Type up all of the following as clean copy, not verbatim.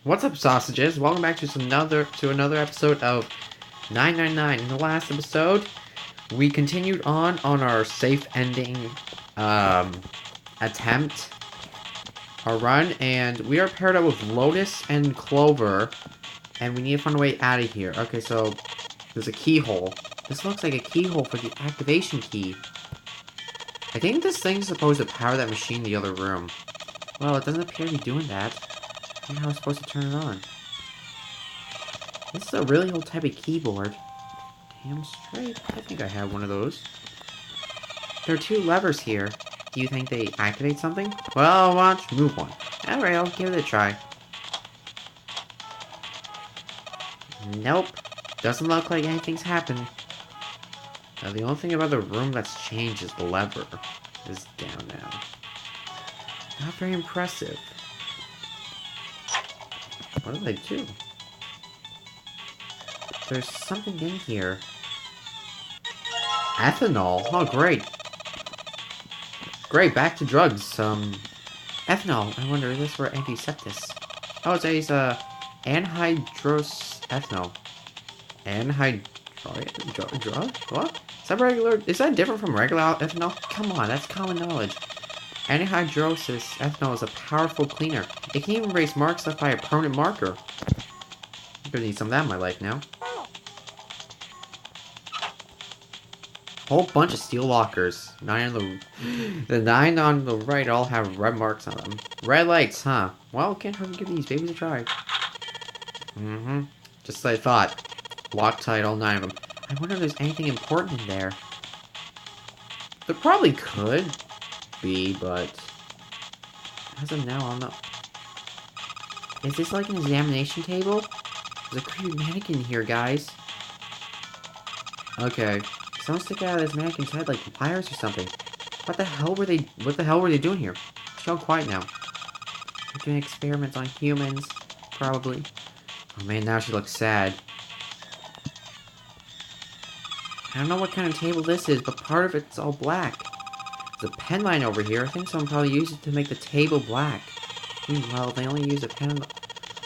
What's up, sausages? Welcome back to another episode of 999. In the last episode, we continued on our safe ending attempt, our run, and we are paired up with Lotus and Clover, and we need to find a way out of here. Okay, so there's a keyhole. This looks like a keyhole for the activation key. I think this thing's supposed to power that machine in the other room. Well, it doesn't appear to be doing that. I don't know how I'm supposed to turn it on. This is a really old type of keyboard. Damn straight. I think I have one of those. There are two levers here. Do you think they activate something? Well, watch. Move one. Alright, I'll give it a try. Nope. Doesn't look like anything's happened. The only thing about the room that's changed is the lever is down now. Not very impressive. What do they do? There's something in here. Ethanol? Oh, great. Great, back to drugs. Ethanol. I wonder, is this for antiseptic? Oh, it says, anhydrous ethanol. Drug? What? Is that regular? Is that different from regular ethanol? Come on, that's common knowledge. Anhydrous ethanol is a powerful cleaner. It can even erase marks left by a permanent marker. I'm gonna need some of that in my life now. Whole bunch of steel lockers. The 9 on the right all have red marks on them. Red lights, huh? Well, can't hurt to give these babies a try. Just as I thought. Loctite, all 9 of them. I wonder if there's anything important in there. There probably could be, but as of now, I don't know. Is this like an examination table? There's a creepy mannequin here, guys. Okay. Someone stick out of this mannequin's head like wires or something. What the hell were they doing here? Show quiet now. They're doing experiments on humans. Probably. Oh man, now she looks sad. I don't know what kind of table this is, but part of it's all black. There's a pen line over here. I think someone probably used it to make the table black. Well, they only use a pen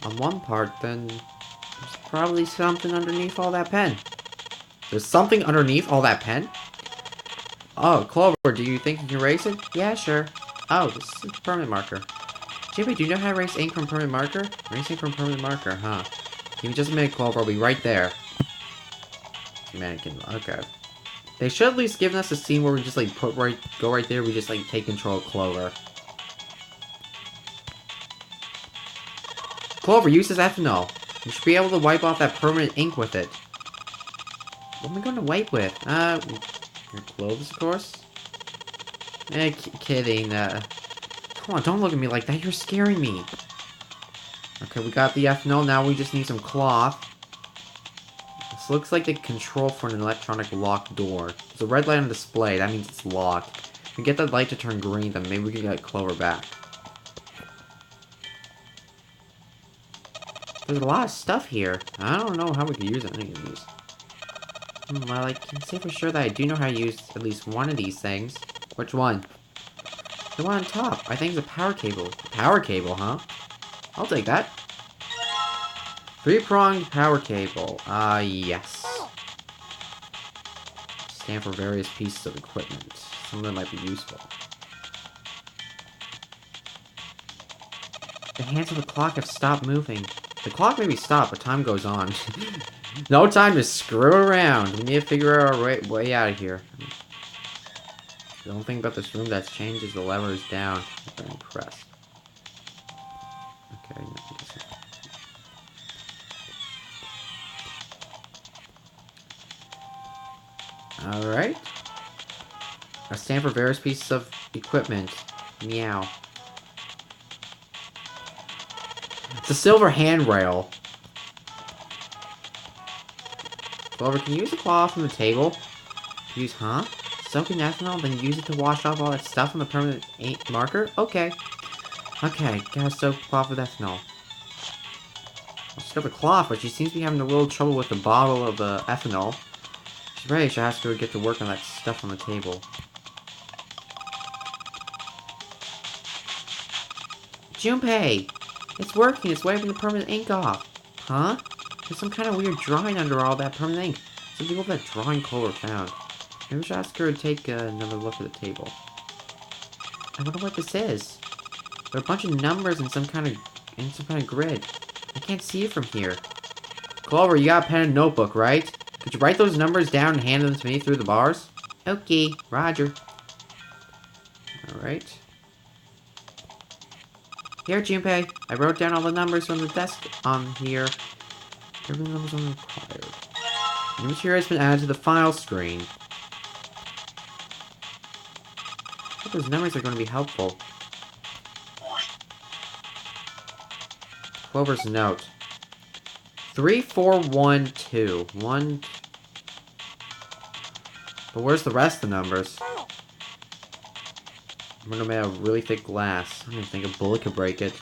on one part, then there's probably something underneath all that pen. There's something underneath all that pen? Oh, Clover, do you think you can erase it? Yeah, sure. Oh, this is a permanent marker. JP, do you know how to erase ink from permanent marker? Erase ink from permanent marker, huh? Give me just a minute, Clover. I'll be right there. Mannequin. Okay. They should at least give us a scene where we just like go right there. We just like take control of Clover. Clover, use this ethanol. You should be able to wipe off that permanent ink with it. What am I going to wipe with? Your clothes, of course. Kidding. Come on, don't look at me like that. You're scaring me. Okay, we got the ethanol. Now we just need some cloth. This looks like the control for an electronic locked door. There's a red light on display. That means it's locked. If we get that light to turn green, then maybe we can get Clover back. There's a lot of stuff here. I don't know how we could use any of these. Well, I can say for sure that I do know how to use at least one of these things. Which one? The one on top. I think it's a power cable. Power cable, huh? I'll take that. 3-pronged power cable. Yes. Stand for various pieces of equipment. Some of them might be useful. The hands of the clock have stopped moving. The clock may be stopped, but time goes on. No time to screw around. We need to figure out our way out of here. The only thing about this room that's changed is the lever is down. I'm very impressed. Okay. Alright. I stand for various pieces of equipment. Meow. It's a silver handrail. Clover, can you use the cloth from the table? Use, huh? Soak in ethanol, then use it to wash off all that stuff on the permanent ink marker? Okay. Okay, gotta soak the cloth with ethanol. She's got the cloth, but she seems to be having a little trouble with the bottle of the ethanol. She's ready, she'll ask her to get to work on that stuff on the table. Junpei! It's working. It's wiping the permanent ink off. Huh? There's some kind of weird drawing under all that permanent ink. Something about that drawing Clover found. Maybe we should ask her to take another look at the table. I wonder what this is. There are a bunch of numbers in some kind of grid. I can't see it from here. Clover, you got a pen and notebook, right? Could you write those numbers down and hand them to me through the bars? Okay, Roger. Alright. Here, Junpei. I wrote down all the numbers from the desk on here. Every number's only required. New material has been added to the file screen. I hope those numbers are going to be helpful. Clover's note. 3412. One. But where's the rest of the numbers? I'm gonna make a really thick glass. I don't even think a bullet could break it.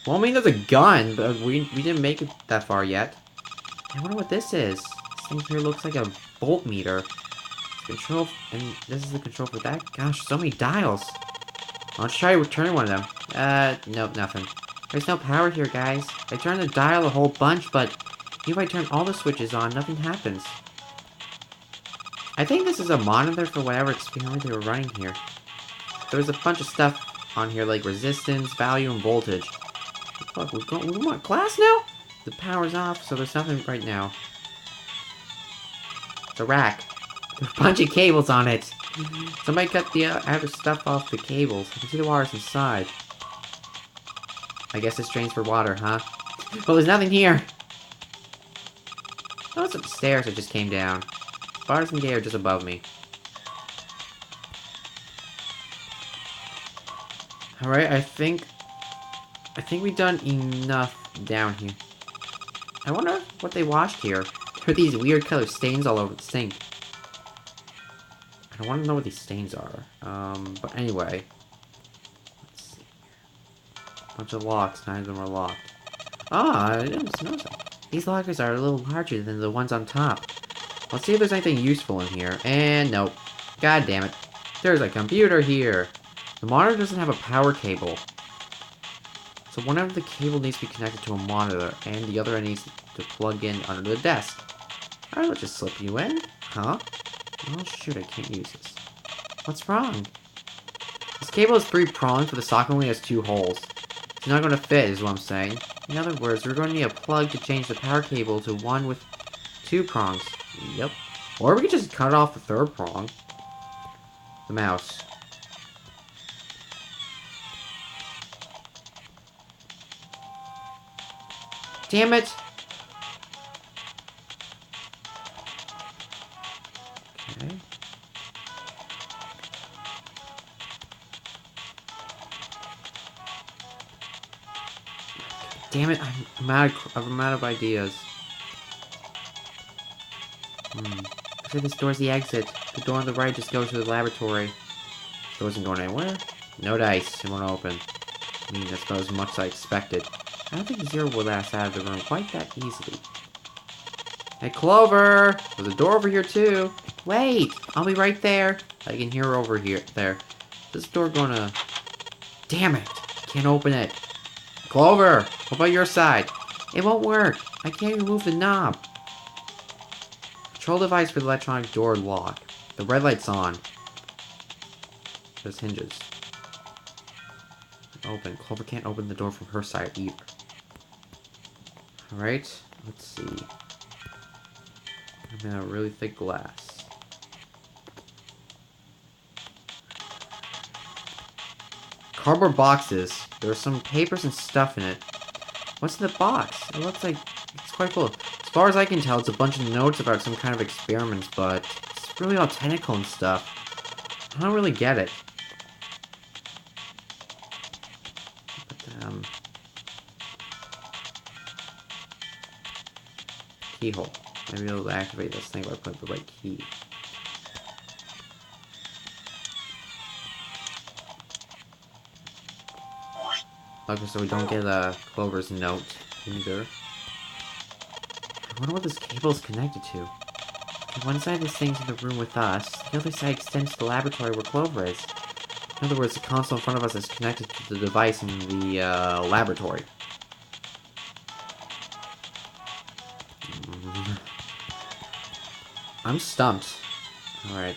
Well, I mean, there's a gun, but we didn't make it that far yet. I wonder what this is. This thing here looks like a voltmeter. Control, and this is the control for that? Gosh, so many dials. Let's try returning one of them. Nope, nothing. There's no power here, guys. I turned the dial a whole bunch, but if I turn all the switches on, nothing happens. I think this is a monitor for whatever experiment they were running here. There's a bunch of stuff on here like resistance, value, and voltage. Look, we want glass now? The power's off, so there's nothing right now. It's a rack. There's a bunch of cables on it. Somebody cut the outer stuff off the cables. I can see the wires inside. I guess it's drains for water, huh? Well, there's nothing here. Oh, it's upstairs. I just came down. Bars and gate are just above me. Alright, I think we've done enough down here. I wonder what they washed here. There are these weird color stains all over the sink. I want to know what these stains are. But anyway. Let's see. Bunch of locks, 9 of them are locked. Ah, I didn't notice that. These lockers are a little larger than the ones on top. Let's see if there's anything useful in here. And nope. God damn it. There's a computer here. The monitor doesn't have a power cable. So one end of the cable needs to be connected to a monitor, and the other end needs to plug in under the desk. Alright, let's just slip you in. Huh? Oh shoot, I can't use this. What's wrong? This cable is 3 prongs, but the socket only has 2 holes. It's not going to fit, is what I'm saying. In other words, we're going to need a plug to change the power cable to one with 2 prongs. Yep. Or we could just cut off the 3rd prong. The mouse. Damn it! Okay. Damn it, I'm out of ideas. So this door's the exit. The door on the right just goes to the laboratory. Door isn't going anywhere. No dice. It won't open. I mean, that's about as much as I expected. I don't think Zero will last out of the room quite that easily. Hey, Clover! There's a door over here, too. Wait! I'll be right there. I can hear her over here. There. This door gonna... Damn it! Can't open it. Clover! What about your side? It won't work. I can't even move the knob. Control device for the electronic door lock. The red light's on. There's hinges. Open. Clover can't open the door from her side either. Alright, let's see. I'm in a really thick glass. Cardboard boxes. There are some papers and stuff in it. What's in the box? It looks like it's quite full. As far as I can tell, it's a bunch of notes about some kind of experiments, but it's really all technical and stuff. I don't really get it. But, keyhole. Maybe it'll activate this thing if I put the right key. Okay, so we don't get Clover's note either. I wonder what this cable is connected to. Okay, one side of this thing's in the room with us. The other side extends to the laboratory where Clover is. In other words, the console in front of us is connected to the device in the laboratory. I'm stumped. Alright.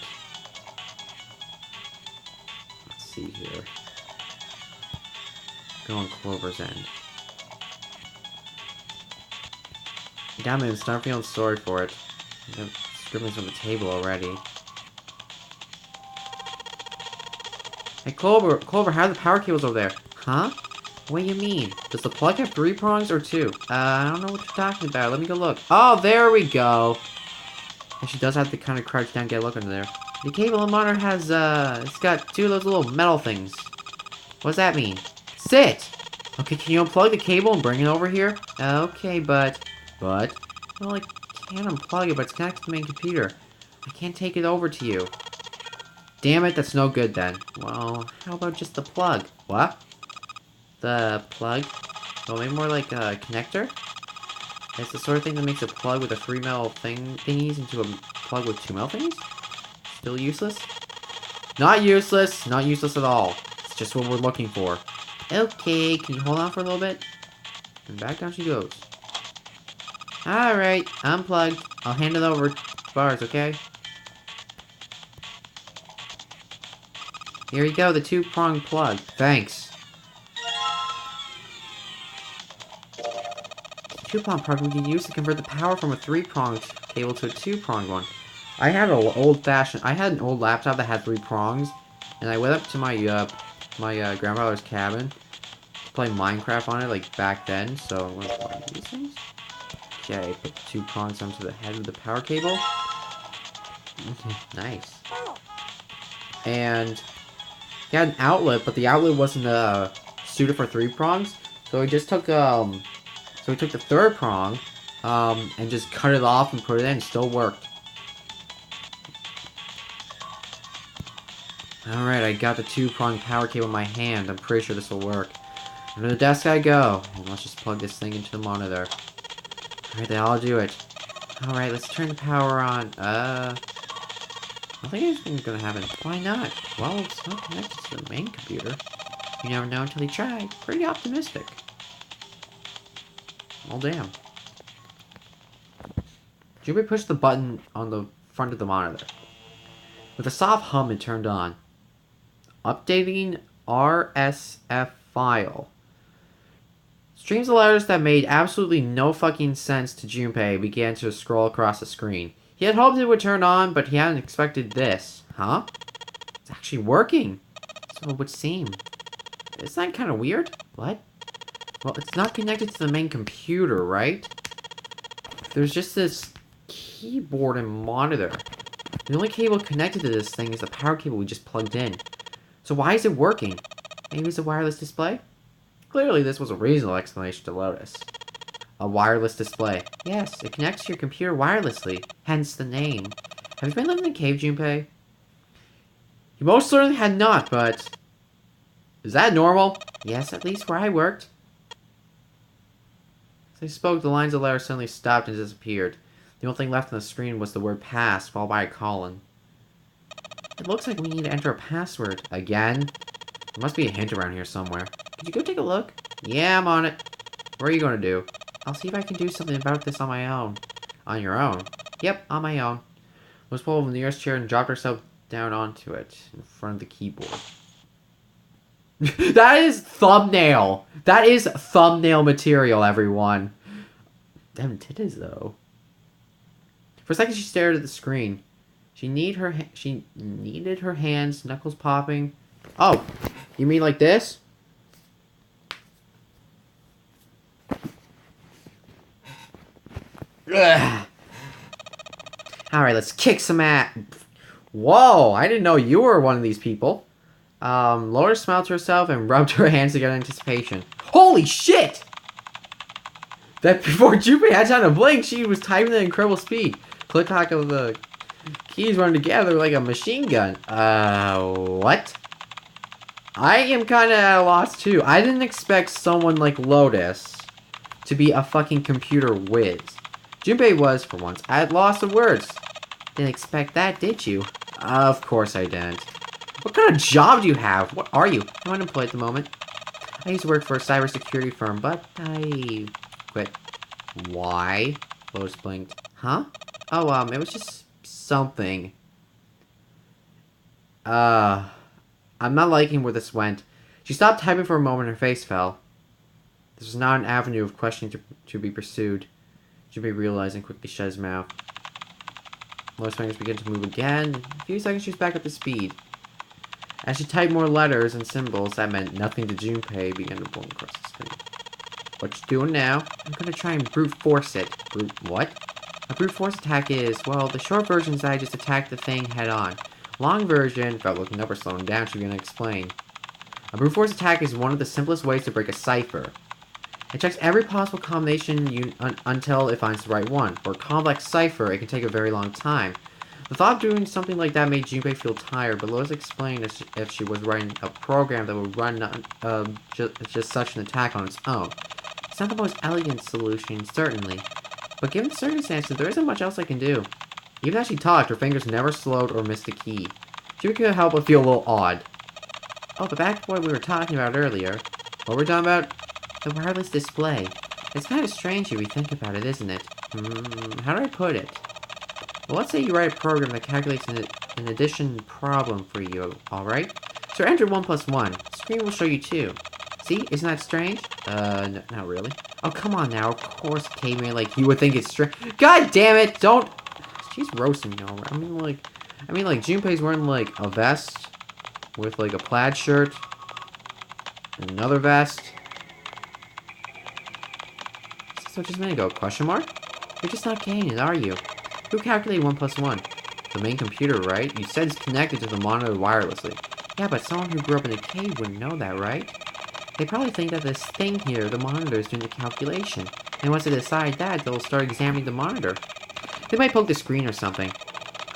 Let's see here. Go on Clover's end. Damn it, I'm starting feeling sorry for it. I have scribblings on the table already. Hey, Clover, how are the power cables over there? Huh? What do you mean? Does the plug have 3 prongs or 2? I don't know what you're talking about. Let me go look. Oh, there we go. And she does have to kind of crouch down and get a look under there. The cable on the monitor has, it's got 2 of those little metal things. What does that mean? Sit! Okay, can you unplug the cable and bring it over here? Okay, but... Well, I can unplug it, but it's connected to the main computer. I can't take it over to you. Damn it, that's no good then. Well, how about just the plug? What? The plug? Well, maybe more like a connector? It's the sort of thing that makes a plug with a 3 metal thingies into a plug with 2 metal thingies? Still useless? Not useless! Not useless at all. It's just what we're looking for. Okay, can you hold on for a little bit? And back down she goes. Alright, unplugged. I'll hand it over to Bars, okay? Here you go, the 2-prong plug. Thanks. 2-prong plug we can use to convert the power from a 3-pronged cable to a 2-pronged one. I had an old laptop that had 3 prongs, and I went up to my grandfather's cabin to play Minecraft on it, like, back then, so I'm gonna play these things. Okay, put 2 prongs onto the head of the power cable. Nice. And he had an outlet, but the outlet wasn't suited for 3 prongs, so he just took the 3rd prong, and just cut it off and put it in. It still worked. Alright, I got the 2-prong power cable in my hand. I'm pretty sure this will work. Under the desk I go. And let's just plug this thing into the monitor. Alright, then I'll do it. Alright, let's turn the power on. I don't think anything's gonna happen. Why not? Well, it's not connected to the main computer. You never know until you try. Pretty optimistic. Oh, damn. Junpei pushed the button on the front of the monitor. With a soft hum, it turned on. Updating RSF file. Streams of letters that made absolutely no fucking sense to Junpei began to scroll across the screen. He had hoped it would turn on, but he hadn't expected this. Huh? It's actually working. So it would seem. Isn't that kind of weird? What? Well, it's not connected to the main computer, right? There's just this keyboard and monitor. The only cable connected to this thing is the power cable we just plugged in. So why is it working? Maybe it's a wireless display? Clearly, this was a reasonable explanation to Lotus. A wireless display. Yes, it connects to your computer wirelessly, hence the name. Have you been living in a cave, Junpei? You most certainly had not, but... Is that normal? Yes, at least where I worked. As they spoke, the lines of letters suddenly stopped and disappeared. The only thing left on the screen was the word pass, followed by a colon. It looks like we need to enter a password. Again? There must be a hint around here somewhere. Could you go take a look? Yeah, I'm on it. What are you going to do? I'll see if I can do something about this on my own. On your own? Yep, on my own. Lotus pulled over the nearest chair and dropped herself down onto it, in front of the keyboard. That is thumbnail! That is thumbnail material, everyone. Damn titties, though. For a second, she stared at the screen. She needed her hands, knuckles popping. Oh, you mean like this? Ugh. Alright, let's kick some ass. Whoa, I didn't know you were one of these people. Lotus smiled to herself and rubbed her hands together in anticipation. Holy shit! That before Junpei had time to blink, she was typing at incredible speed. Click-clack of the keys run together like a machine gun. What? I am kinda at a loss too. I didn't expect someone like Lotus to be a fucking computer whiz. Junpei was, for once, at loss of words. Didn't expect that, did you? Of course I didn't. What kind of job do you have? What are you? I'm unemployed at the moment. I used to work for a cybersecurity firm, but I quit. Why? Lotus blinked. Huh? Oh, it was just something. I'm not liking where this went. She stopped typing for a moment and her face fell. This was not an avenue of questioning to be pursued. Junpei realized and quickly shut his mouth. Lotus' fingers began to move again. In a few seconds she was back up to speed. As she typed more letters and symbols that meant nothing to Junpei began to blow across the screen. What you doing now? I'm gonna try and brute force it. Brute what? A brute force attack is, well, the short version is that I just attack the thing head on. Long version, without looking up or slowing down, she's gonna explain. A brute force attack is one of the simplest ways to break a cipher. It checks every possible combination until it finds the right one. For a complex cipher, it can take a very long time. The thought of doing something like that made Junpei feel tired, but Lotus explained if she was writing a program that would run just such an attack on its own. It's not the most elegant solution, certainly, but given the circumstances, there isn't much else I can do. Even as she talked, her fingers never slowed or missed a key. Junpei couldn't help but feel a little odd. Oh, but back to what we were talking about earlier. What were we talking about? The wireless display. It's kind of strange if you think about it, isn't it? How do I put it? Well, let's say you write a program that calculates an addition problem for you, alright? So enter 1 plus 1. The screen will show you 2. See? Isn't that strange? Not really. Oh, come on now. Of course, caveman, like, you would think it's strange. God damn it! Don't... She's roasting me all right. I mean, like, Junpei's wearing, like, a vest with, like, a plaid shirt and another vest. So just a minute ago, question mark? You're just not getting it, are you? Who calculated 1 plus 1? The main computer, right? You said it's connected to the monitor wirelessly. Yeah, but someone who grew up in a cave wouldn't know that, right? They probably think that this thing here, the monitor, is doing the calculation. And once they decide that, they'll start examining the monitor. They might poke the screen or something.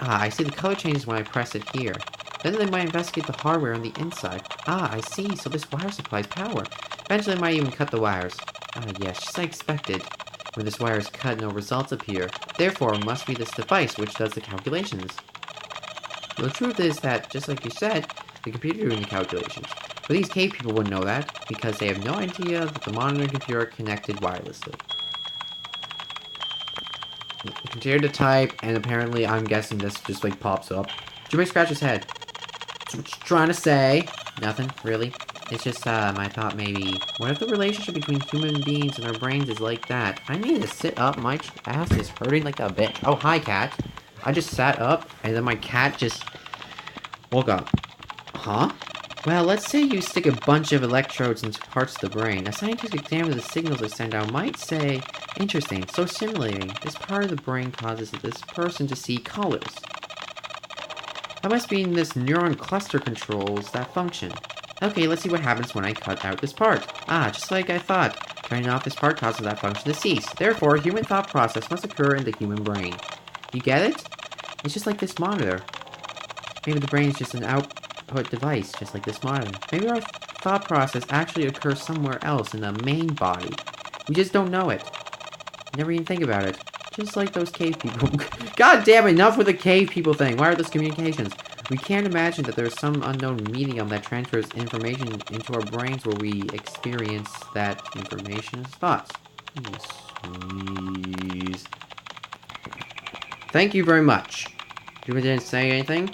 Ah, I see the color changes when I press it here. Then they might investigate the hardware on the inside. Ah, I see, so this wire supplies power. Eventually they might even cut the wires. Ah, yes, just like expected. When this wire is cut, no results appear. Therefore, it must be this device which does the calculations. The truth is that, just like you said, the computer is doing the calculations. But these cave people wouldn't know that, because they have no idea that the monitor and computer are connected wirelessly. Continue to type, and apparently, I'm guessing this just, like, pops up. Junpei scratched his head. So what you trying to say? Nothing, really. It's just, my thought maybe, what if the relationship between human beings and their brains is like that? I need to sit up, my ass is hurting like a bitch. Oh, hi, cat. I just sat up, and then my cat just woke up. Huh? Well, let's say you stick a bunch of electrodes into parts of the brain. A scientist examiner of the signals they send out might say, interesting, so stimulating. This part of the brain causes this person to see colors. That must mean this neuron cluster controls that function. Okay, let's see what happens when I cut out this part. Ah, just like I thought. Turning off this part causes that function to cease. Therefore, a human thought process must occur in the human brain. You get it? It's just like this monitor. Maybe the brain is just an output device, just like this monitor. Maybe our thought process actually occurs somewhere else in the main body. We just don't know it. Never even think about it. Just like those cave people. God damn it, enough with the cave people thing. Wireless communications. We can't imagine that there's some unknown medium that transfers information into our brains where we experience that information as thoughts. Please. Thank you very much. Junpei didn't say anything.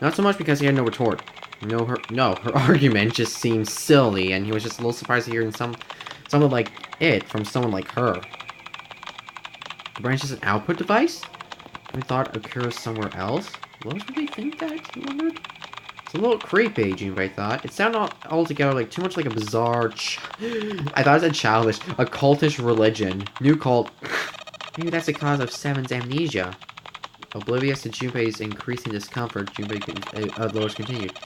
Not so much because he had no retort. Her argument just seemed silly, and he was just a little surprised to hear something like it from someone like her. The brain's just an output device? I thought occurs somewhere else? What would they think that? He wondered. It's a little creepy, Junpei thought. It sounded altogether like too much like a bizarre I thought it said childish. A cultish religion. New cult. Maybe that's the cause of Seven's amnesia. Oblivious to Junpei's increasing discomfort, Lotus continued.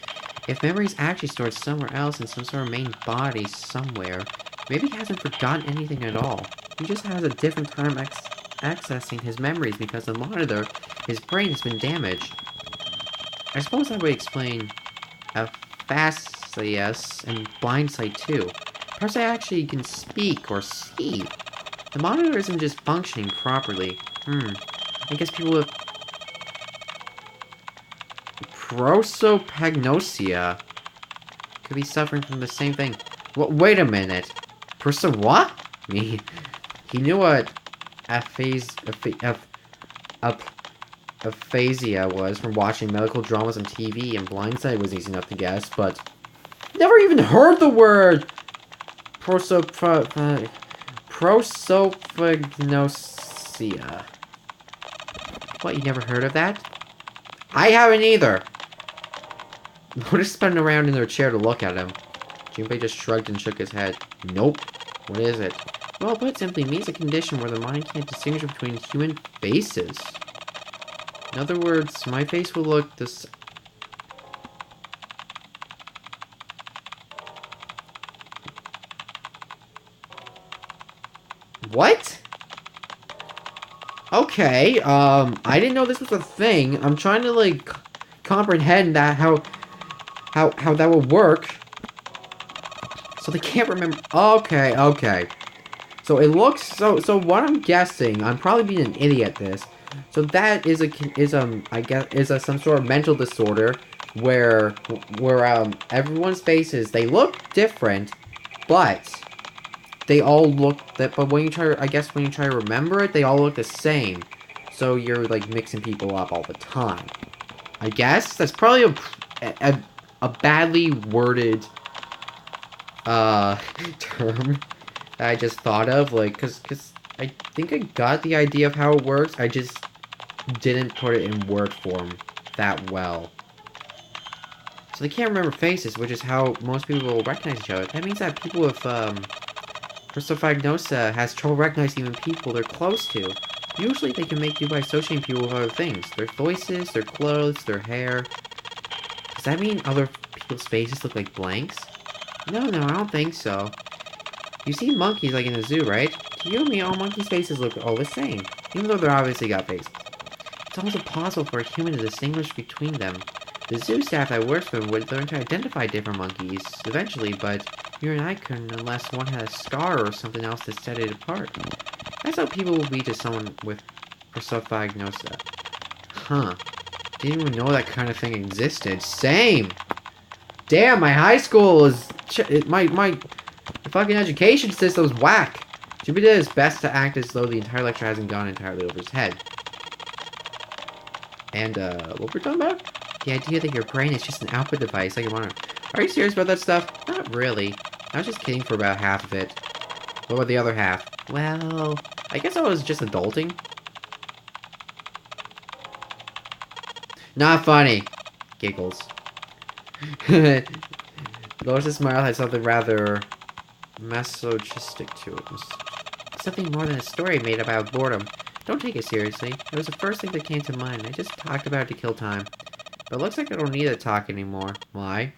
If memory is actually stored somewhere else in some sort of main body somewhere, maybe he hasn't forgotten anything at all. He just has a different time accessing his memories because the monitor, his brain has been damaged. I suppose that would explain aphasias and blindsight too. Perhaps I actually can speak or see. The monitor isn't just functioning properly. I guess people with prosopagnosia could be suffering from the same thing. Wait a minute. What? He knew what aphasia was from watching medical dramas on TV, and Blindside was easy enough to guess, but never even heard the word prosopagnosia. What, you never heard of that? I haven't either. Lotus spun around in their chair to look at him. Junpei just shrugged and shook his head. Nope. What is it? Well, put simply, means a condition where the mind can't distinguish between human faces. In other words, my face will look this. What? Okay, I didn't know this was a thing. I'm trying to, like, comprehend that, how that would work. So they can't remember. Okay, okay. So it looks, so what I'm guessing, I'm probably being an idiot at this. So that is I guess, some sort of mental disorder where everyone's faces, they look different, but they all look but when you try, I guess when you try to remember it, they all look the same. So you're like mixing people up all the time. I guess that's probably a badly worded term that I just thought of, like, cause I think I got the idea of how it works. I just didn't put it in word form that well. So they can't remember faces, which is how most people will recognize each other. That means that people with prosopagnosia has trouble recognizing even people they're close to. Usually they can make do by associating people with other things. Their voices, their clothes, their hair. Does that mean other people's faces look like blanks? No, I don't think so. You see monkeys like in the zoo, right? To you and me, all monkeys' faces look all the same, even though they're obviously got faces. It's almost impossible for a human to distinguish between them. The zoo staff that works with them would learn to identify different monkeys eventually, but you and I couldn't unless one had a scar or something else to set it apart. That's how people will be to someone with prosopagnosia. Huh. Didn't even know that kind of thing existed. Same! Damn, my high school is... My fucking education system's whack. Jupiter is best to act as though the entire lecture hasn't gone entirely over his head. And, what we're talking about? The idea that your brain is just an output device, like a monitor. Are you serious about that stuff? Not really. I was just kidding for about half of it. What about the other half? Well, I guess I was just adulting. Not funny. Giggles. Lotus' smile had something rather masochistic to it. Something more than a story made about boredom. Don't take it seriously. It was the first thing that came to mind. I just talked about it to kill time. But it looks like I don't need to talk anymore. Why?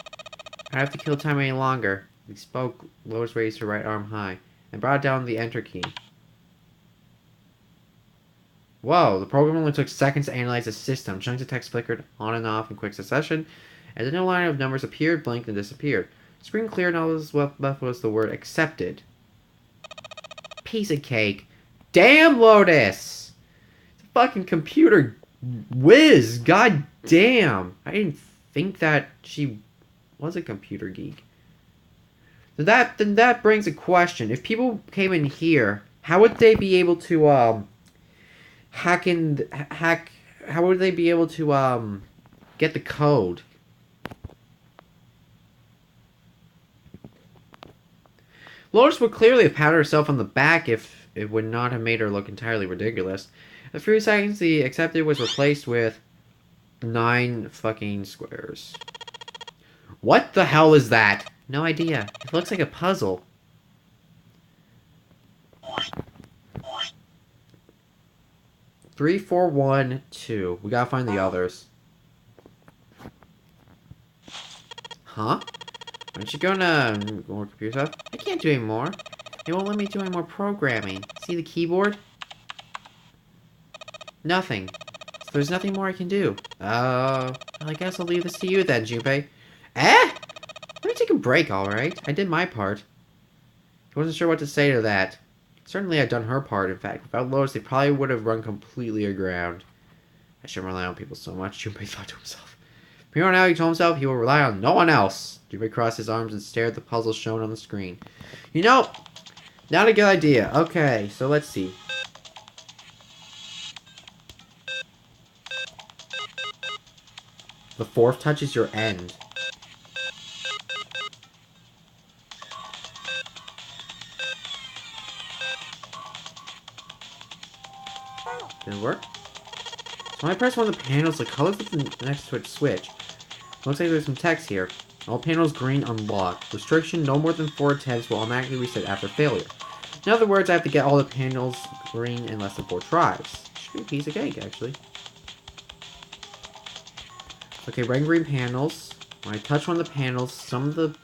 I don't have to kill time any longer. He spoke. Lotus raised her right arm high and brought down the enter key. Whoa, the program only took seconds to analyze the system. Chunks of text flickered on and off in quick succession, and a new line of numbers appeared, blinked, and disappeared. Screen cleared, and all that was left was the word accepted. Piece of cake. Damn, Lotus! It's a fucking computer whiz. God damn. I didn't think that she was a computer geek. Then that brings a question. If people came in here, how would they be able to, how would they be able to, get the code? Lotus would clearly have patted herself on the back if it would not have made her look entirely ridiculous. In a few seconds, the accepted was replaced with 9 fucking squares. What the hell is that? No idea. It looks like a puzzle. Three, 4, 1, 2. We gotta find the others. Huh? Aren't you gonna more computer stuff? I can't do any more. It won't let me do any more programming. See the keyboard? Nothing. So there's nothing more I can do. Oh, well, I guess I'll leave this to you then, Junpei. Eh? Let me take a break, alright? I did my part. I wasn't sure what to say to that. Certainly I've done her part, in fact. Without Lotus, they probably would have run completely aground. I shouldn't rely on people so much, Junpei thought to himself. From here on out, he told himself he will rely on no one else. Junpei crossed his arms and stared at the puzzle shown on the screen. You know, not a good idea. Okay, so let's see. The fourth touch is your end. Did it work? So when I press one of the panels, the colors of the next switch. Looks like there's some text here. All panels green unlocked. Restriction, no more than 4 attempts will automatically reset after failure. In other words, I have to get all the panels green in less than 4 tries. Should be a piece of cake, actually. Okay, red and green panels. When I touch one of the panels, some of the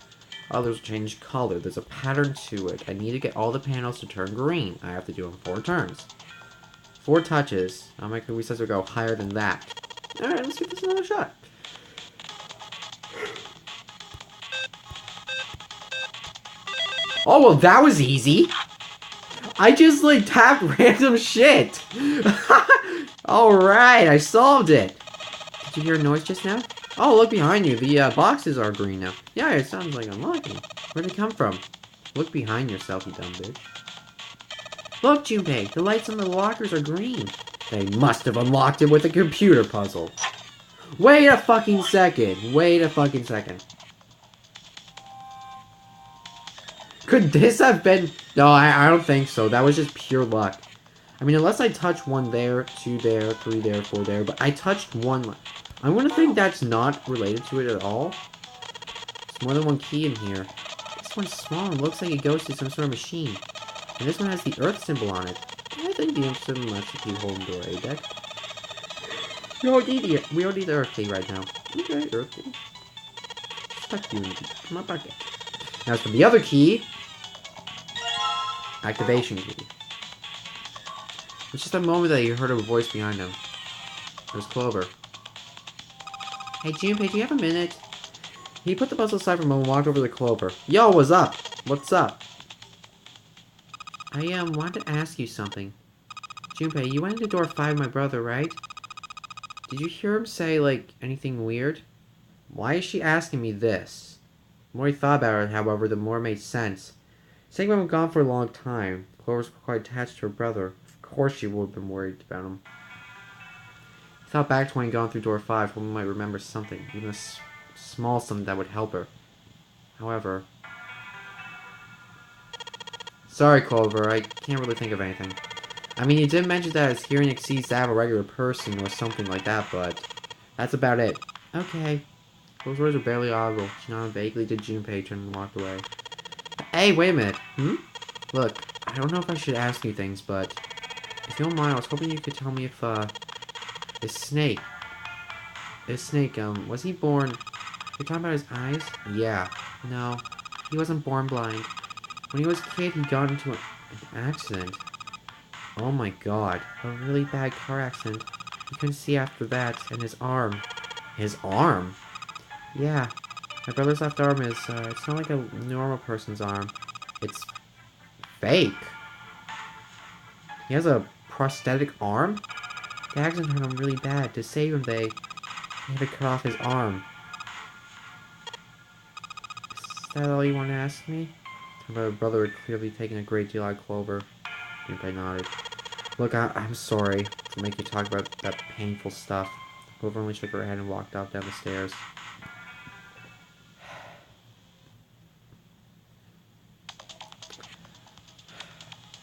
others change color. There's a pattern to it. I need to get all the panels to turn green. I have to do it in 4 turns. 4 touches. I'll make the resets go higher than that. Alright, let's give this another shot. Oh, well, that was easy. I just, like, tapped random shit. Alright, I solved it. Did you hear a noise just now? Oh, look behind you. The boxes are green now. Yeah, it sounds like unlocking. Where'd they come from? Look behind yourself, you dumb bitch. Look, Junpei, the lights on the lockers are green. They must have unlocked it with a computer puzzle. Wait a fucking second. Wait a fucking second. Could this have been... No, I don't think so. That was just pure luck. I mean, unless I touch 1 there, 2 there, 3 there, 4 there, but I touched 1... I'm gonna think that's not related to it at all. There's more than 1 key in here. This one's small and looks like it goes to some sort of machine. And this one has the Earth symbol on it. I think the Earth symbol lets the key hold into our A deck. We don't need the Earth key right now. Okay, Earth key. Stuck you in my bucket. Now, as for the other key... Activation key. It's just a moment that you heard a voice behind him. It was Clover. Hey, Junpei, do you have a minute? He put the puzzle aside for a moment and walked over to Clover. Yo, what's up? What's up? I wanted to ask you something. Junpei, you went into door 5 with my brother, right? Did you hear him say, like, anything weird? Why is she asking me this? The more he thought about it, however, the more it made sense. Saying we've been gone for a long time. Clover's quite attached to her brother. Of course she would have been worried about him. He thought back to when he'd gone through door 5, hoping he might remember something, even a small something that would help her. However... Sorry, Clover, I can't really think of anything. I mean, you did mention that his hearing exceeds that of a regular person or something like that, but... That's about it. Okay. Those words are barely audible. She nodded vaguely to Junpei, turned and walked away. Hey, wait a minute. Look, I don't know if I should ask you things, but... If you don't mind, I was hoping you could tell me if, This snake, was he born... You're talking about his eyes? Yeah. No. He wasn't born blind. When he was a kid, he got into an accident. Oh my god. A really bad car accident. He couldn't see after that, and his arm. His arm? Yeah. My brother's left arm is, it's not like a normal person's arm. It's... fake. He has a prosthetic arm? The accident hurt him really bad. To save him, they had to cut off his arm. Is that all you want to ask me? My brother had clearly taken a great deal out of Clover. Junpei nodded. Look, I'm sorry to make you talk about that painful stuff. Clover only shook her head and walked off down the stairs.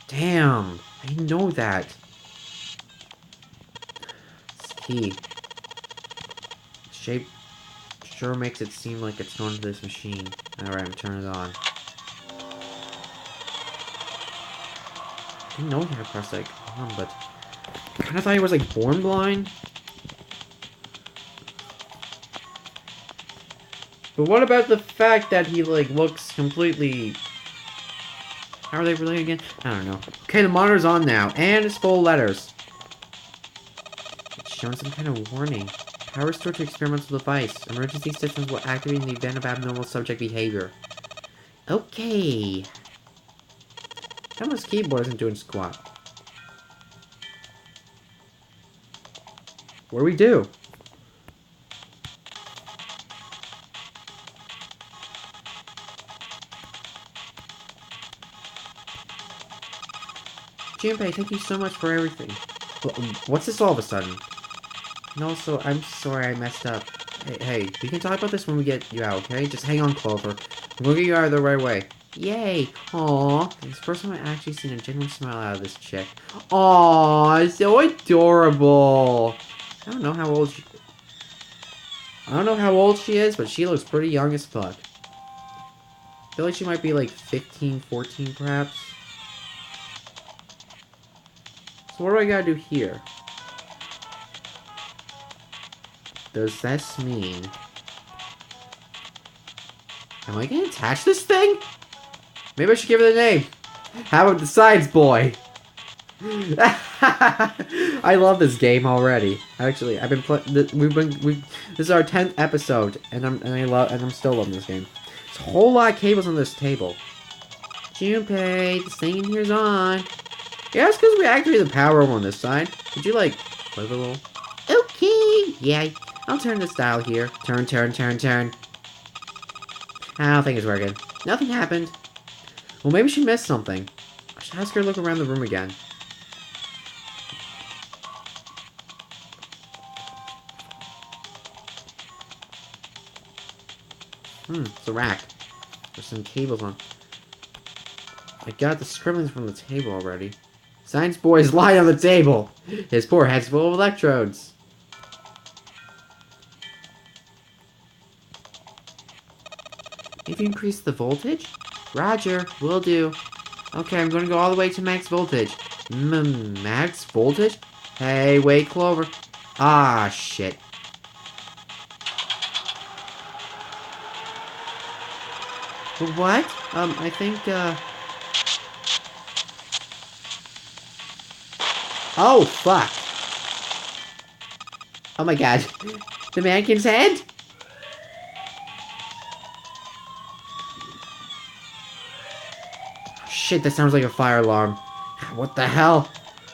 Damn! I didn't know that. This key. The shape sure makes it seem like it's going to this machine. Alright, I'm turning it on. I didn't know he had a prosthetic arm, but I kinda thought he was like born blind. But what about the fact that he like looks completely... How are they related again? I don't know. Okay, the monitor's on now, and it's full of letters. It's showing some kind of warning. Power restored to experimental device. Emergency systems will activate in the event of abnormal subject behavior. Okay. Thomas' keyboard isn't doing squat. What do we do? Junpei, thank you so much for everything. What's this all of a sudden? And also, I'm sorry I messed up. Hey, we can talk about this when we get you out, okay? Just hang on, Clover. I'm gonna get you out of the right way. Yay! Aww. It's the first time I've actually seen a genuine smile out of this chick. Aww, so adorable. I don't know how old she... I don't know how old she is, but she looks pretty young as fuck. I feel like she might be like 15, 14 perhaps. So what do I gotta do here? Does this mean... Am I gonna attach this thing? Maybe I should give it a name. How about the Science Boy? I love this game already. Actually, I've been playing. This is our 10th episode, and I'm still loving this game. There's a whole lot of cables on this table. Junpei, this thing in here's on. Yeah, it's because we activated the power on this side. Could you like play a little? Okay. Yeah, I'll turn this dial here. Turn, turn, turn, turn. I don't think it's working. Nothing happened. Well, maybe she missed something. I should ask her to look around the room again. It's a rack. There's some cables on. I got the scribblings from the table already. Science Boy is lying on the table. His poor head's full of electrodes. Maybe increase the voltage? Roger, will do. Okay, I'm gonna go all the way to max voltage. Max voltage? Hey, wait, Clover. Ah, shit. What? I think, Oh, fuck. Oh my god. The mannequin's head? Shit, that sounds like a fire alarm. What the hell?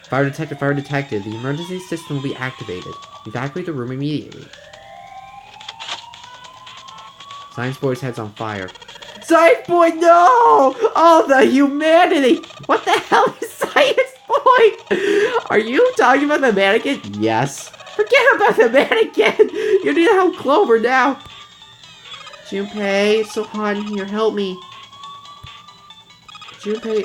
Fire detected, fire detected. The emergency system will be activated. Evacuate the room immediately. Science Boy's head's on fire. Science Boy, no! Oh, the humanity! What the hell is Science Boy? Are you talking about the mannequin? Yes. Forget about the mannequin! You need to help Clover now. Junpei, it's so hot in here. Help me. Junpei...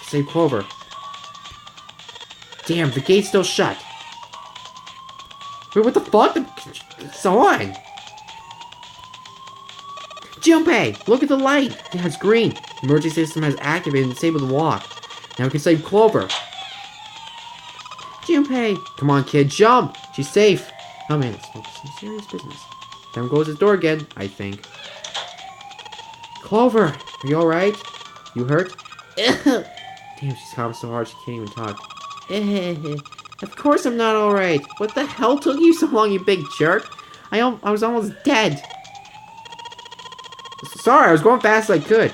Save Clover. Damn, the gate's still shut. Wait, what the fuck? It's on. Junpei, look at the light. Yeah, it's green. The emergency system has activated and disabled the walk. Now we can save Clover. Junpei, come on, kid, jump. She's safe. Oh man, it's some serious business. Time to close this door again, I think. Clover, are you alright? You hurt? Damn, she's coughing so hard she can't even talk. Of course I'm not alright. What the hell took you so long, you big jerk? I was almost dead. Sorry, I was going fast as I could.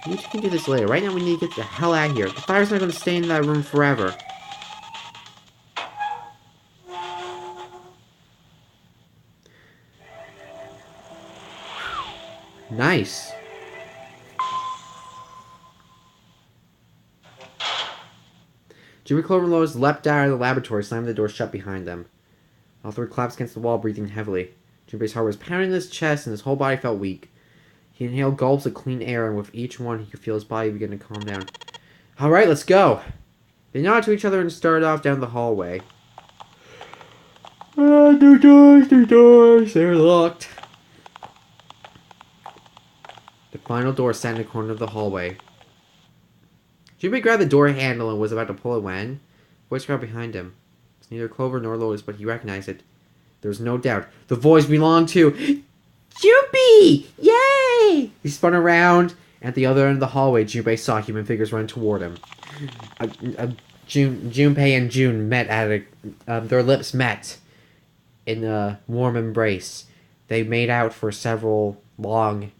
You can do this later. Right now we need to get the hell out of here. The fire's not going to stay in that room forever. Nice. Jimmy, Clover, and Lotus leapt out of the laboratory, slamming the door shut behind them. All three collapsed against the wall, breathing heavily. Junpei's heart was pounding in his chest, and his whole body felt weak. He inhaled gulps of clean air, and with each one, he could feel his body begin to calm down. Alright, let's go! They nodded to each other and started off down the hallway. New doors, they're locked. The final door sat in the corner of the hallway. Junpei grabbed the door handle and was about to pull it when... a voice came behind him. It's neither Clover nor Lotus, but he recognized it. There was no doubt. The voice belonged to... Junpei! Yay! He spun around, and at the other end of the hallway, Junpei saw human figures running toward him. Junpei and June met at a... their lips met in a warm embrace. They made out for several long,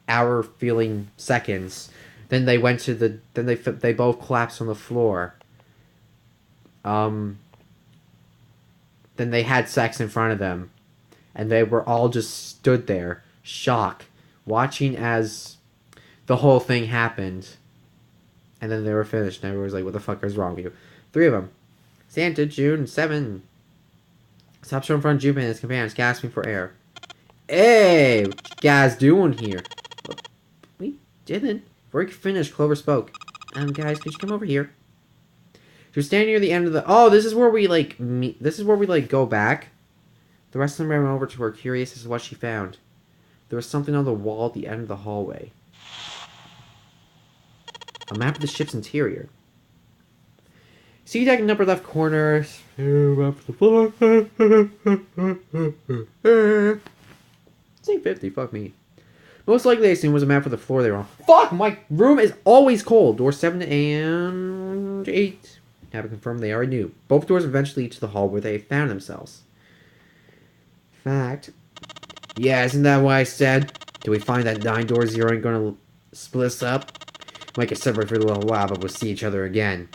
hour-feeling seconds. Then they went to the... Then they both collapsed on the floor. Then they had sex in front of them. And they were all just stood there, shocked, watching as the whole thing happened. And then they were finished, and everyone was like, what the fuck is wrong with you? 3 of them. Santa, June, 7. Stop showing in front of June and his companions, gasping for air. Hey, what you guys doing here? We didn't. Before he could finish, Clover spoke. Guys, could you come over here? She was standing near the end of the... Oh, this is where we, like, meet. This is where we, like, go back. The rest of them ran over to her, curious as to what she found. There was something on the wall at the end of the hallway. A map of the ship's interior. See deck in the upper left corner. Up the floor. Say 50, fuck me. Most likely, I assume, was a map for the floor they were on. Fuck! My room is always cold. Doors 7 and 8. Have to confirm they already knew. Both doors eventually lead to the hall where they found themselves. Fact. Yeah, isn't that what I said? Till we find that 9 doors here aren't gonna split us up? Might get separate for a little while, but we'll see each other again.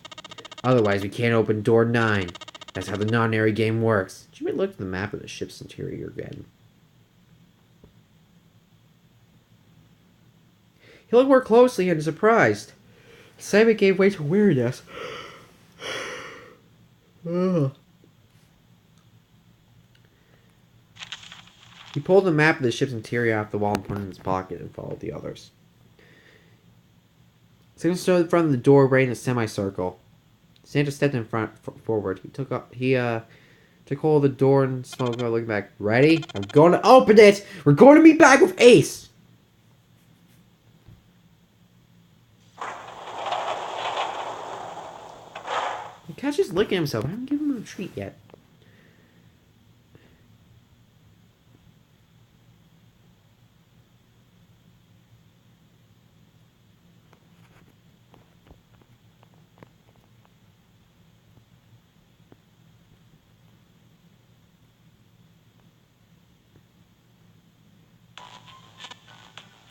Otherwise, we can't open door 9. That's how the non-airy game works. Should we look at the map of the ship's interior again? He looked more closely and surprised. Excitement gave way to weariness. He pulled the map of the ship's interior off the wall and put it in his pocket and followed the others. Santa stood in front of the doorway in a semicircle. Santa stepped forward. He took hold of the door and spoke without looking back. Ready? I'm going to open it! We're going to meet back with Ace! The cat's just licking himself. I haven't given him a treat yet.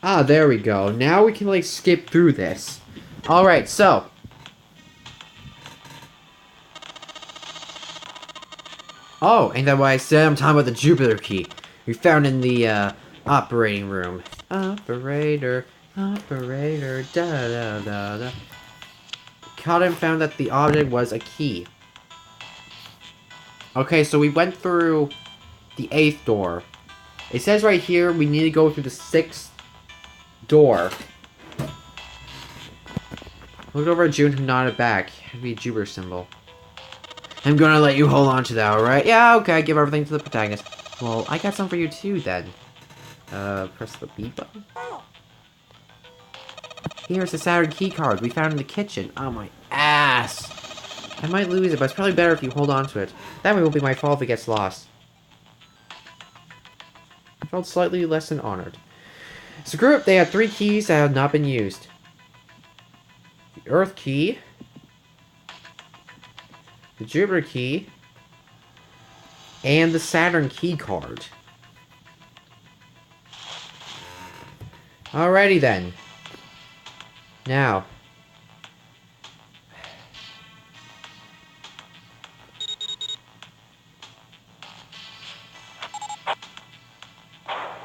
Ah, there we go. Now we can, like, skip through this. Alright, so. Oh, ain't that what I said? I'm talking about the Jupiter key. We found in the, operating room. Operator, da da da da. Caught and found that the object was a key. Okay, so we went through the 8th door. It says right here we need to go through the 6th door. Looked over at June, who nodded back. It'd be a Jupiter symbol. I'm gonna let you hold on to that, alright? Yeah, okay, give everything to the protagonist. Well, I got some for you too, then. Press the B button. Here's the Saturn key card we found in the kitchen. Oh, my ass. I might lose it, but it's probably better if you hold on to it. That way it won't be my fault if it gets lost. I felt slightly less than honored. As a group, they had 3 keys that had not been used. The Earth key, the Jupiter key, and the Saturn key card. Alrighty then. Now.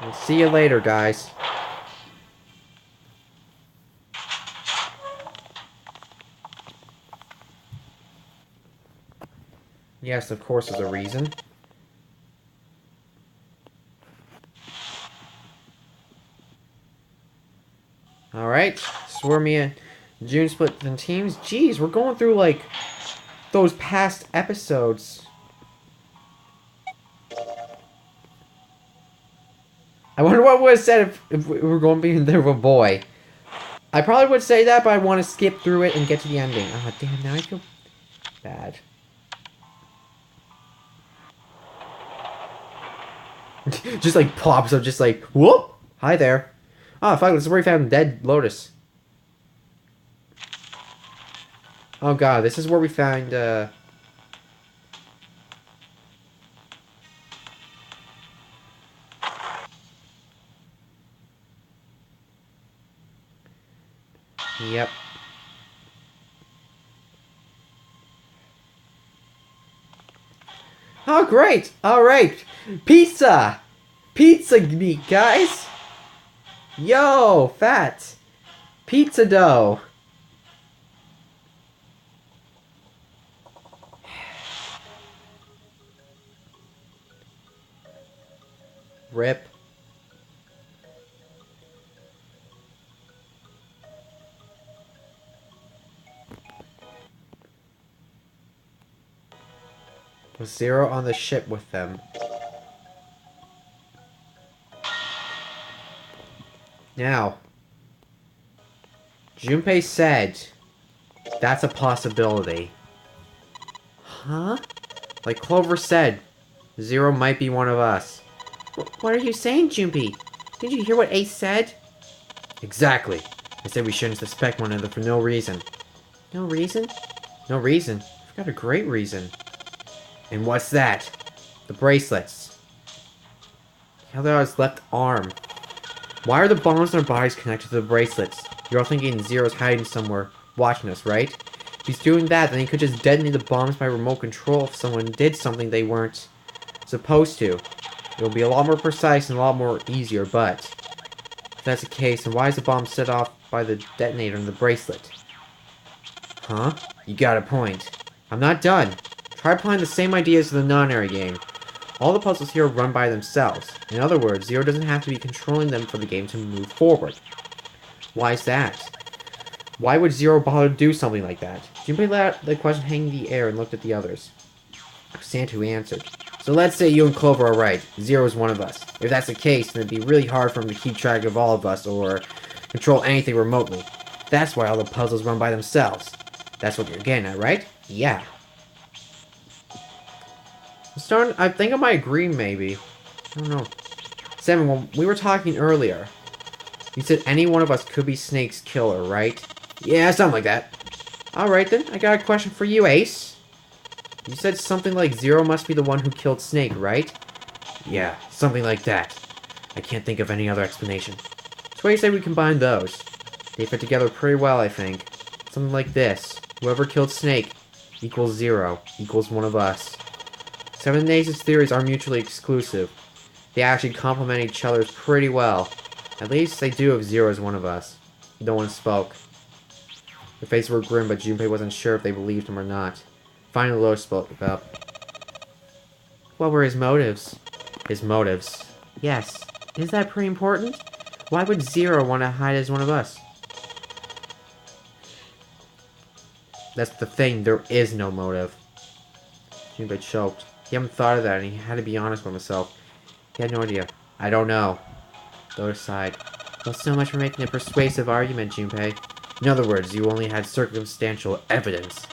We'll see you later, guys. Yes, of course, there's a reason. Alright, Swarmy and June split in teams. Jeez, we're going through, like, those past episodes. I wonder what would have said if we were going to be there with a boy. I probably would say that, but I want to skip through it and get to the ending. Oh, damn, now I feel bad. Just like pops up, just like, whoop! Hi there. Oh, fuck, this is where we found dead Lotus. Oh god, this is where we found, Yep. Oh, great! Alright! Pizza! Pizza meat, guys! Yo, fat! Pizza dough! Rip. Was Zero on the ship with them? Now, Junpei said that's a possibility. Huh? Like Clover said, Zero might be one of us. What are you saying, Junpei? Did you hear what Ace said? Exactly. I said we shouldn't suspect one another for no reason. No reason? No reason? I've got a great reason. And what's that? The bracelets. The other's left arm. Why are the bombs in our bodies connected to the bracelets? You're all thinking Zero's hiding somewhere, watching us, right? If he's doing that, then he could just detonate the bombs by remote control if someone did something they weren't supposed to. It will be a lot more precise and a lot more easier, but if that's the case, then why is the bomb set off by the detonator in the bracelet? Huh? You got a point. I'm not done. Try applying the same ideas to the non-area game. All the puzzles here run by themselves. In other words, Zero doesn't have to be controlling them for the game to move forward. Why is that? Why would Zero bother to do something like that? Junpei let the question hang in the air and looked at the others. It was Santa who answered. So let's say you and Clover are right. Zero is one of us. If that's the case, then it'd be really hard for him to keep track of all of us or control anything remotely. That's why all the puzzles run by themselves. That's what you're getting at, right? Yeah. I think I might agree, maybe. I don't know. 7, when we were talking earlier, you said any one of us could be Snake's killer, right? Yeah, something like that. Alright then, I got a question for you, Ace. You said something like Zero must be the one who killed Snake, right? Yeah, something like that. I can't think of any other explanation. So why do you say we combine those? They fit together pretty well, I think. Something like this. Whoever killed Snake equals Zero, equals one of us. 7 and Ace's theories are mutually exclusive. They actually complement each other pretty well. At least they do if Zero is one of us. No one spoke. Their faces were grim, but Junpei wasn't sure if they believed him or not. Finally, Lotus spoke up. What were his motives? His motives? Yes. Is that pretty important? Why would Zero want to hide as one of us? That's the thing, there is no motive. Junpei choked. He hadn't thought of that, and he had to be honest with himself. He had no idea. I don't know. Lotus sighed. Well, so much for making a persuasive argument, Junpei. In other words, you only had circumstantial evidence.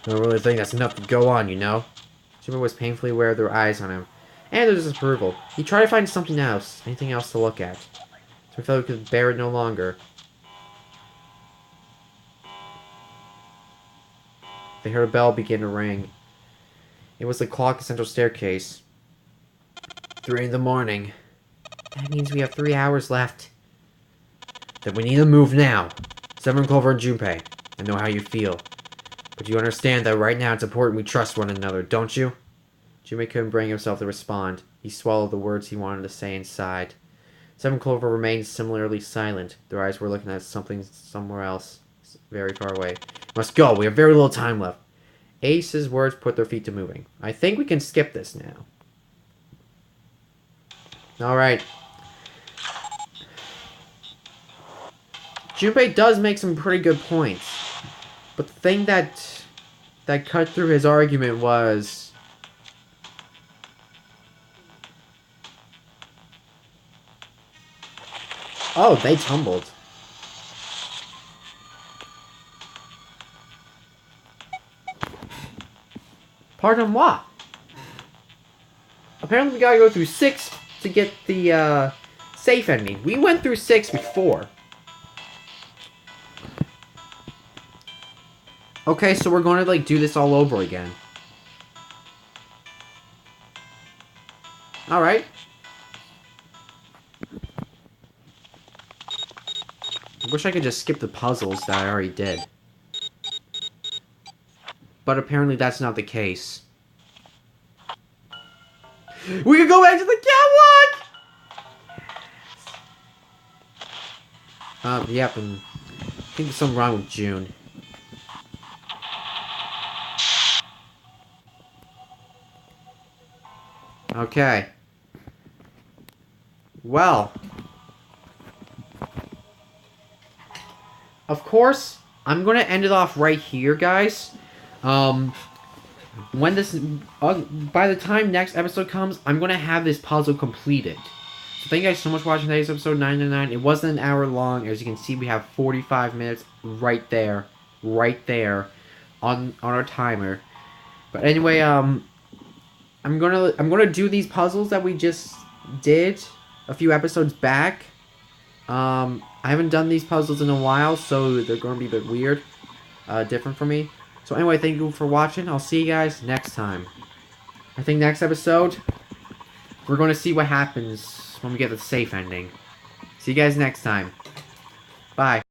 I don't really think that's enough to go on, you know? Junpei was painfully aware of their eyes on him, and their disapproval. He tried to find something else, anything else to look at. So he felt he could bear it no longer. They heard a bell begin to ring. It was the clock at the central staircase. 3 in the morning. That means we have 3 hours left. Then we need to move now. 7, Clover, and Junpei. I know how you feel. But you understand that right now it's important we trust one another, don't you? Junpei couldn't bring himself to respond. He swallowed the words he wanted to say inside. 7, Clover remained similarly silent. Their eyes were looking at something somewhere else, very far away. Must go. We have very little time left. Ace's words put their feet to moving. I think we can skip this now. Alright. Junpei does make some pretty good points. But the thing that cut through his argument was... Oh, they tumbled. Pardon what? Apparently we gotta go through 6 to get the, safe ending. We went through 6 before. Okay, so we're going to, like, do this all over again. Alright. I wish I could just skip the puzzles that I already did. But apparently that's not the case. We can go back to the catwalk! Yep, and I think there's something wrong with June. Okay. Well, of course, I'm gonna end it off right here, guys. When this, by the time next episode comes, I'm gonna have this puzzle completed. So thank you guys so much for watching today's episode 999. It wasn't an hour long. As you can see, we have 45 minutes right there, on our timer. But anyway, I'm gonna do these puzzles that we just did a few episodes back. I haven't done these puzzles in a while, so they're gonna be a bit weird, different for me. So anyway, thank you for watching. I'll see you guys next time. I think next episode, we're gonna see what happens when we get the safe ending. See you guys next time. Bye.